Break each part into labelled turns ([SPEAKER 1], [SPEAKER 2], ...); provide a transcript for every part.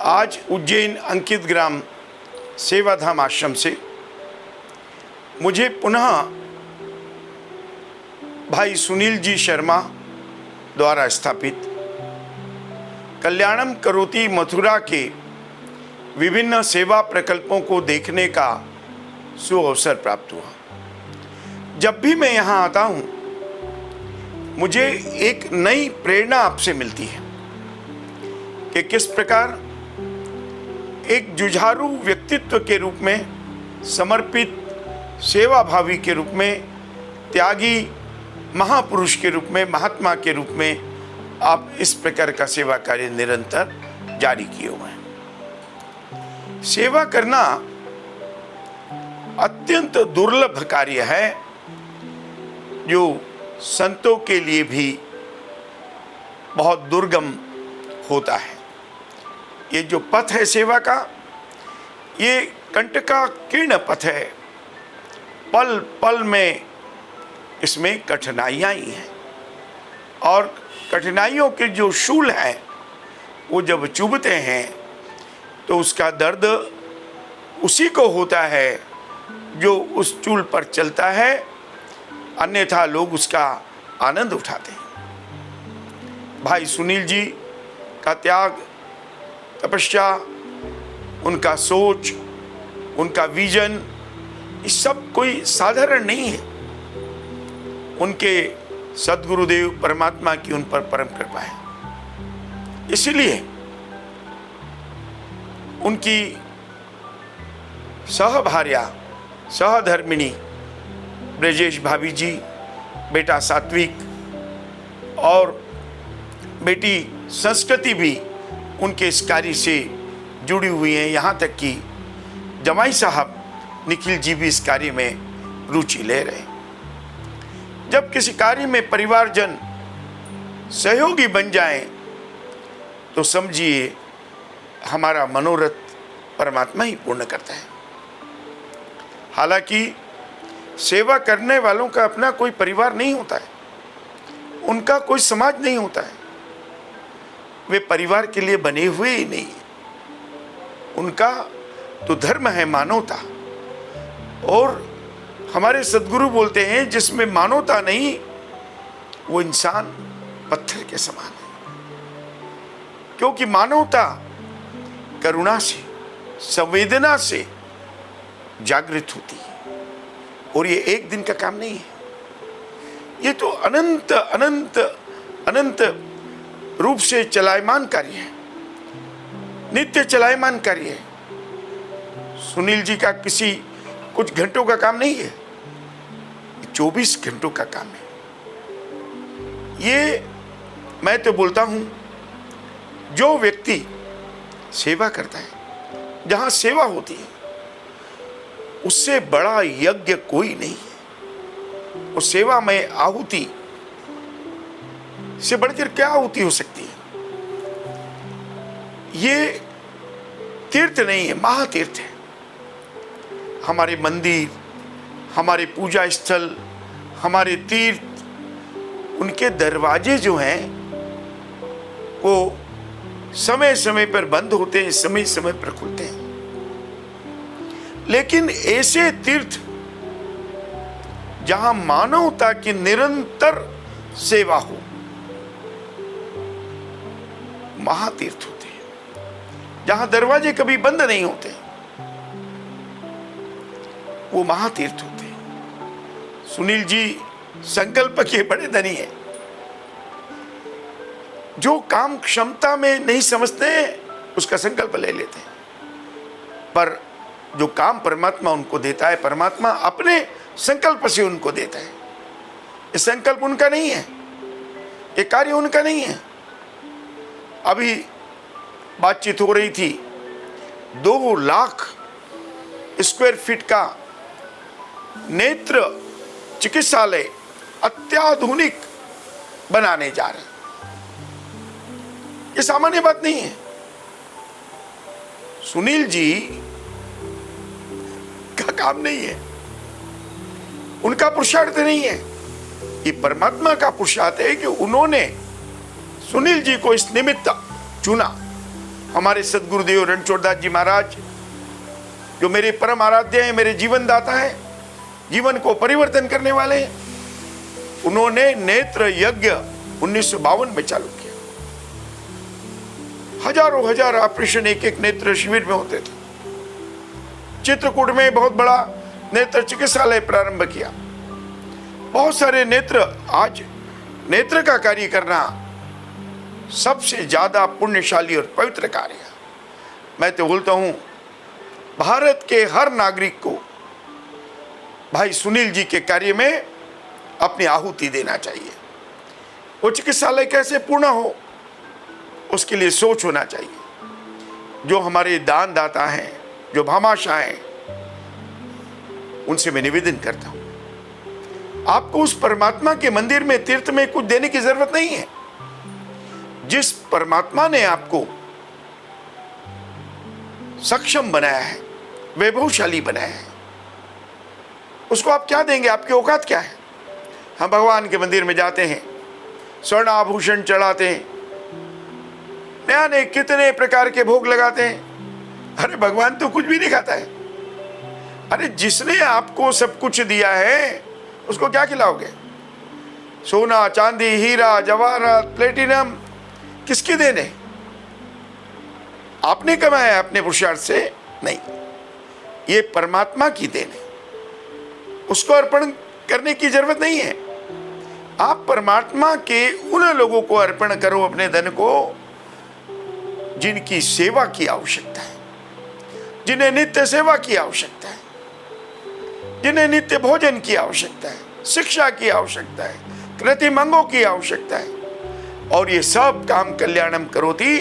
[SPEAKER 1] आज उज्जैन अंकित ग्राम सेवाधाम आश्रम से मुझे पुनः भाई सुनील जी शर्मा द्वारा स्थापित कल्याणम करोति मथुरा के विभिन्न सेवा प्रकल्पों को देखने का सुअवसर प्राप्त हुआ। जब भी मैं यहाँ आता हूँ मुझे एक नई प्रेरणा आपसे मिलती है कि किस प्रकार एक जुझारू व्यक्तित्व के रूप में, समर्पित सेवाभावी के रूप में, त्यागी महापुरुष के रूप में, महात्मा के रूप में आप इस प्रकार का सेवा कार्य निरंतर जारी किए हुए हैं। सेवा करना अत्यंत दुर्लभ कार्य है जो संतों के लिए भी बहुत दुर्गम होता है। ये जो पथ है सेवा का, ये कंटकाकीर्ण पथ है। पल पल में इसमें कठिनाइयाँ ही हैं और कठिनाइयों के जो शूल हैं वो जब चुभते हैं तो उसका दर्द उसी को होता है जो उस चूल पर चलता है, अन्यथा लोग उसका आनंद उठाते हैं। भाई सुनील जी का त्याग, तपस्या, उनका सोच, उनका विजन, ये सब कोई साधारण नहीं है। उनके सद्गुरुदेव परमात्मा की उन पर परम कृपा है। इसलिए उनकी सहभार्या, सहधर्मिणी ब्रजेश भाभी जी, बेटा सात्विक और बेटी संस्कृति भी उनके इस कार्य से जुड़ी हुई हैं। यहाँ तक कि जमाई साहब निखिल जी भी इस कार्य में रुचि ले रहे हैं। जब किसी कार्य में परिवारजन सहयोगी बन जाएं तो समझिए हमारा मनोरथ परमात्मा ही पूर्ण करता है। हालांकि सेवा करने वालों का अपना कोई परिवार नहीं होता है, उनका कोई समाज नहीं होता है। वे परिवार के लिए बने हुए ही नहीं है। उनका तो धर्म है मानवता, और हमारे सद्गुरु बोलते हैं जिसमें मानवता नहीं वो इंसान पत्थर के समान है। क्योंकि मानवता करुणा से, संवेदना से जागृत होती है, और ये एक दिन का काम नहीं है। ये तो अनंत अनंत अनंत रूप से चलायमान कार्य है, नित्य चलायमान कार्य है। सुनील जी का किसी कुछ घंटों का काम नहीं है, 24 घंटों का काम है। ये मैं तो बोलता हूं, जो व्यक्ति सेवा करता है, जहां सेवा होती है, उससे बड़ा यज्ञ कोई नहीं है। और सेवा में आहुति से बढ़कर क्या आहुति हो सकती है? ये तीर्थ नहीं है, महातीर्थ है। हमारे मंदिर, हमारे पूजा स्थल, हमारे तीर्थ, उनके दरवाजे जो हैं वो समय समय पर बंद होते हैं, समय समय पर खुलते हैं। लेकिन ऐसे तीर्थ जहां मानवता की निरंतर सेवा हो, महातीर्थ होते हैं। जहां दरवाजे कभी बंद नहीं होते, वो महातीर्थ होते हैं। सुनील जी संकल्प के बड़े धनी हैं। जो काम क्षमता में नहीं समझते हैं उसका संकल्प ले लेते हैं, पर जो काम परमात्मा उनको देता है, परमात्मा अपने संकल्प से उनको देता है। ये संकल्प उनका नहीं है, ये कार्य उनका नहीं है। अभी बातचीत हो रही थी, 2 लाख स्क्वायर फीट का नेत्र चिकित्सालय अत्याधुनिक बनाने जा रहे हैं। ये सामान्य बात नहीं है। सुनील जी का काम नहीं है, उनका पुरुषार्थ नहीं है, ये परमात्मा का पुरुषार्थ है कि उन्होंने सुनील जी को इस निमित्त चुना हमारे सदगुरुदेव रणछोड़दास जी महाराज, जो मेरे परम आराध्य हैं, मेरे जीवन दाता हैं, जीवन को परिवर्तन करने वाले हैं, उन्होंने नेत्र यज्ञ 1952 में चालू किया। हजारों हजार ऑपरेशन एक एक नेत्र शिविर में होते थे। चित्रकूट में बहुत बड़ा नेत्र चिकित्सालय प्रारंभ किया। बहुत सारे नेत्र, आज नेत्र का कार्य करना सबसे ज्यादा पुण्यशाली और पवित्र कार्य है। मैं तो बोलता हूं, भारत के हर नागरिक को भाई सुनील जी के कार्य में अपनी आहुति देना चाहिए। वो चिकित्सालय कैसे पूर्ण हो, उसके लिए सोच होना चाहिए। जो हमारे दानदाता हैं, जो भामाशाह हैं, उनसे मैं निवेदन करता हूं, आपको उस परमात्मा के मंदिर में, तीर्थ में कुछ देने की जरूरत नहीं है। जिस परमात्मा ने आपको सक्षम बनाया है, वैभवशाली बनाया है, उसको आप क्या देंगे? आपकी औकात क्या है? हम भगवान के मंदिर में जाते हैं, स्वर्ण आभूषण चढ़ाते हैं, नया नए कितने प्रकार के भोग लगाते हैं। अरे भगवान तो कुछ भी नहीं खाता है। अरे जिसने आपको सब कुछ दिया है, उसको क्या खिलाओगे? सोना, चांदी, हीरा, जवाहरात, प्लेटिनम किसकी देने? आपने कमाया अपने पुरुषार्थ से? नहीं, ये परमात्मा की देन है। उसको अर्पण करने की जरूरत नहीं है। आप परमात्मा के उन लोगों को अर्पण करो अपने धन को जिनकी सेवा की आवश्यकता है, जिन्हें नित्य सेवा की आवश्यकता है, जिन्हें नित्य भोजन की आवश्यकता है, शिक्षा की आवश्यकता है, कृतिमंगों की आवश्यकता है। और ये सब काम कल्याणम करोति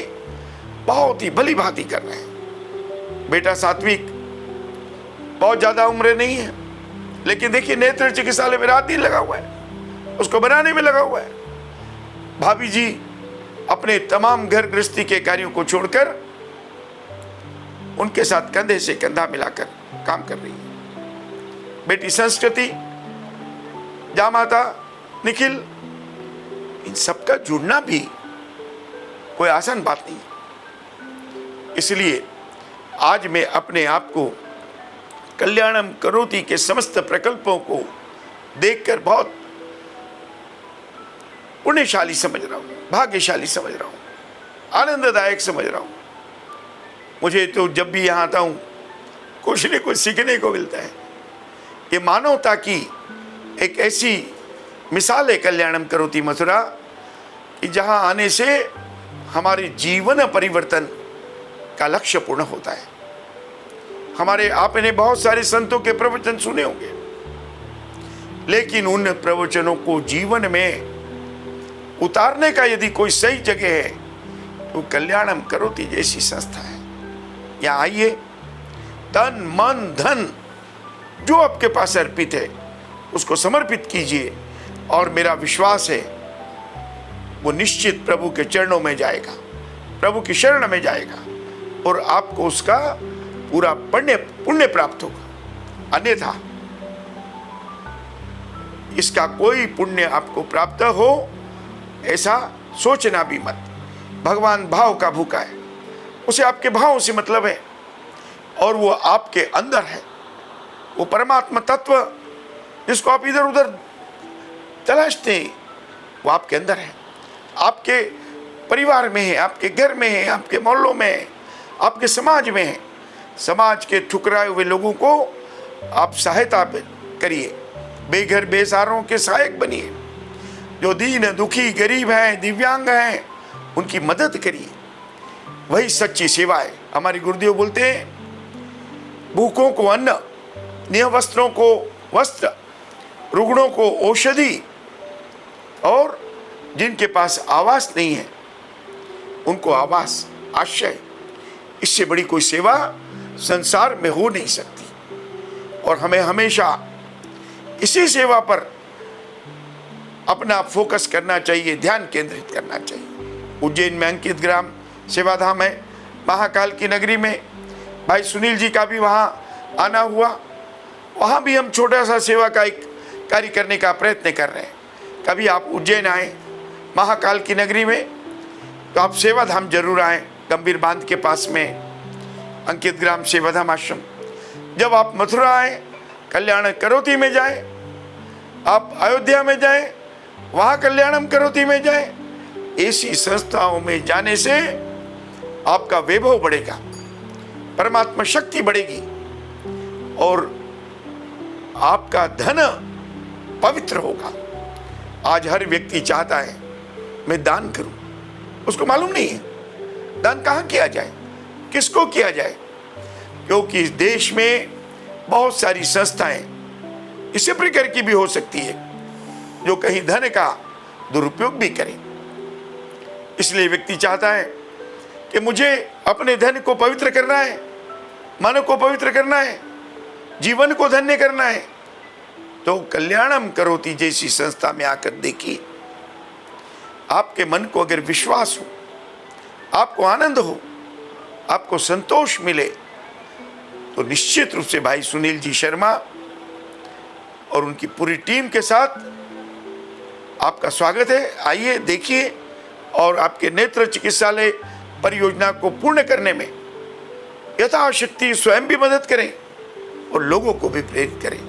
[SPEAKER 1] बहुत ही भली भांति कर रहे हैं। बेटा सात्विक बहुत ज्यादा उम्र नहीं है, लेकिन देखिए नेत्र चिकित्सालय में रात दिन लगा हुआ है, उसको बनाने में लगा हुआ है। भाभी जी अपने तमाम घर गृहस्थी के कार्यों को छोड़कर उनके साथ कंधे से कंधा मिलाकर काम कर रही है। बेटी संस्कृति, जामाता निखिल, इन सबका जुड़ना भी कोई आसान बात नहीं। इसलिए आज मैं अपने आप को कल्याणम करोति के समस्त प्रकल्पों को देखकर बहुत पुण्यशाली समझ रहा हूं, भाग्यशाली समझ रहा हूं, आनंददायक समझ रहा हूं। मुझे तो जब भी यहां आता हूं कुछ न कुछ सीखने को मिलता है। ये मानवता की एक ऐसी मिसाल है कल्याणम करोति मथुरा, कि जहां आने से हमारे जीवन परिवर्तन का लक्ष्य पूर्ण होता है। हमारे आपने बहुत सारे संतों के प्रवचन सुने होंगे, लेकिन उन प्रवचनों को जीवन में उतारने का यदि कोई सही जगह है तो कल्याणम करोति जैसी संस्था है। यहाँ आइए, तन मन धन जो आपके पास अर्पित है उसको समर्पित कीजिए, और मेरा विश्वास है वो निश्चित प्रभु के चरणों में जाएगा, प्रभु की शरण में जाएगा, और आपको उसका पूरा पुण्य प्राप्त होगा। अन्यथा इसका कोई पुण्य आपको प्राप्त हो ऐसा सोचना भी मत। भगवान भाव का भूखा है, उसे आपके भाव से मतलब है, और वो आपके अंदर है। वो परमात्मा तत्व जिसको आप इधर उधर तलाशते हैं, वो आपके अंदर है, आपके परिवार में है, आपके घर में है, आपके मोहल्लों में है, आपके समाज में है। समाज के ठुकराए हुए लोगों को आप सहायता करिए, बेघर बेसहारों के सहायक बनिए। जो दीन दुखी गरीब हैं, दिव्यांग हैं, उनकी मदद करिए। वही सच्ची सेवा है। हमारे गुरुदेव बोलते हैं, भूखों को अन्न, निवस्त्रों को वस्त्र, रुग्णों को औषधि, और जिनके पास आवास नहीं है उनको आवास, आश्रय। इससे बड़ी कोई सेवा संसार में हो नहीं सकती। और हमें हमेशा इसी सेवा पर अपना फोकस करना चाहिए, ध्यान केंद्रित करना चाहिए। उज्जैन में अंकित ग्राम सेवाधाम है, महाकाल की नगरी में भाई सुनील जी का भी वहाँ आना हुआ। वहाँ भी हम छोटा सा सेवा का एक कार्य करने का प्रयत्न कर रहे हैं। कभी आप उज्जैन आए महाकाल की नगरी में तो आप सेवाधाम जरूर आएँ। गंभीर बांध के पास में अंकित ग्राम सेवाधाम आश्रम, जब आप मथुरा आए, कल्याण करोती में जाए, आप अयोध्या में जाए, वहाँ कल्याणम करोती में जाए, ऐसी संस्थाओं में जाने से आपका वैभव बढ़ेगा, परमात्मा शक्ति बढ़ेगी और आपका धन पवित्र होगा। आज हर व्यक्ति चाहता है मैं दान करूं, उसको मालूम नहीं है दान कहाँ किया जाए, किसको किया जाए, क्योंकि इस देश में बहुत सारी संस्थाएं इसी प्रकार की भी हो सकती है जो कहीं धन का दुरुपयोग भी करें। इसलिए व्यक्ति चाहता है कि मुझे अपने धन को पवित्र करना है, मन को पवित्र करना है, जीवन को धन्य करना है, तो कल्याणम करोती जैसी संस्था में आकर देखिए। आपके मन को अगर विश्वास हो, आपको आनंद हो, आपको संतोष मिले, तो निश्चित रूप से भाई सुनील जी शर्मा और उनकी पूरी टीम के साथ आपका स्वागत है। आइए देखिए और आपके नेत्र चिकित्सालय परियोजना को पूर्ण करने में यथाशक्ति स्वयं भी मदद करें और लोगों को भी प्रेरित करें।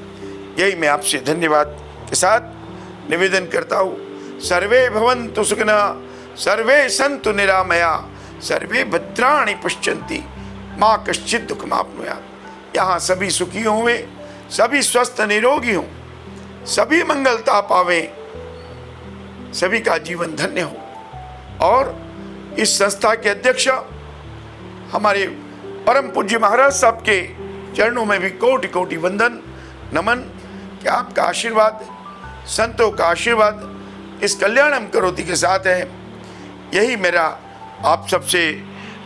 [SPEAKER 1] यही मैं आपसे धन्यवाद के साथ निवेदन करता हूँ। सर्वे भवन्तु सुखिनः, सर्वे सन्तु निरामया, सर्वे भद्राणि पश्यन्ति माँ कश्चित् दुःखमाप्नुयात्। यहाँ सभी सुखी हों, सभी स्वस्थ निरोगी हों, सभी मंगलता पावें, सभी का जीवन धन्य हो। और इस संस्था के अध्यक्ष हमारे परम पूज्य महाराज साहब के चरणों में भी कोटि कोटि वंदन नमन कि आपका आशीर्वाद, संतों का आशीर्वाद इस कल्याणम करोती के साथ है। यही मेरा आप सबसे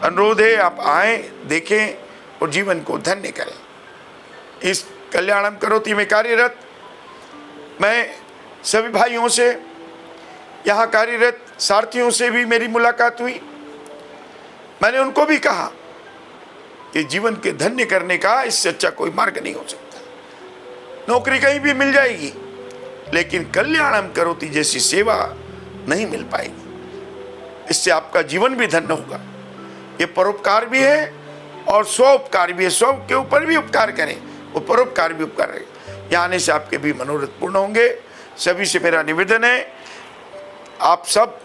[SPEAKER 1] अनुरोध है, आप आएँ, देखें और जीवन को धन्य करें। इस कल्याणम करोती में कार्यरत मैं सभी भाइयों से, यहाँ कार्यरत सारथियों से भी मेरी मुलाकात हुई। मैंने उनको भी कहा कि जीवन के धन्य करने का इससे अच्छा कोई मार्ग नहीं हो सकता। नौकरी कहीं भी मिल जाएगी, लेकिन कल्याणम करोती जैसी सेवा नहीं मिल पाएगी। इससे आपका जीवन भी धन्य होगा। ये परोपकार भी है और स्वोपकार भी है। स्व के ऊपर भी उपकार करें, वो परोपकार भी उपकार करें। यहाँ आने से आपके भी मनोरथ पूर्ण होंगे। सभी से मेरा निवेदन है, आप सब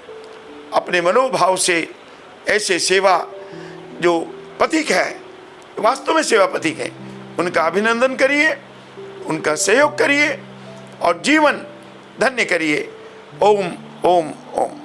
[SPEAKER 1] अपने मनोभाव से ऐसे सेवा जो पथिक है, वास्तव में सेवा पथिक है, उनका अभिनंदन करिए, उनका सहयोग करिए और जीवन धन्य करिए। ओम ओम ओम।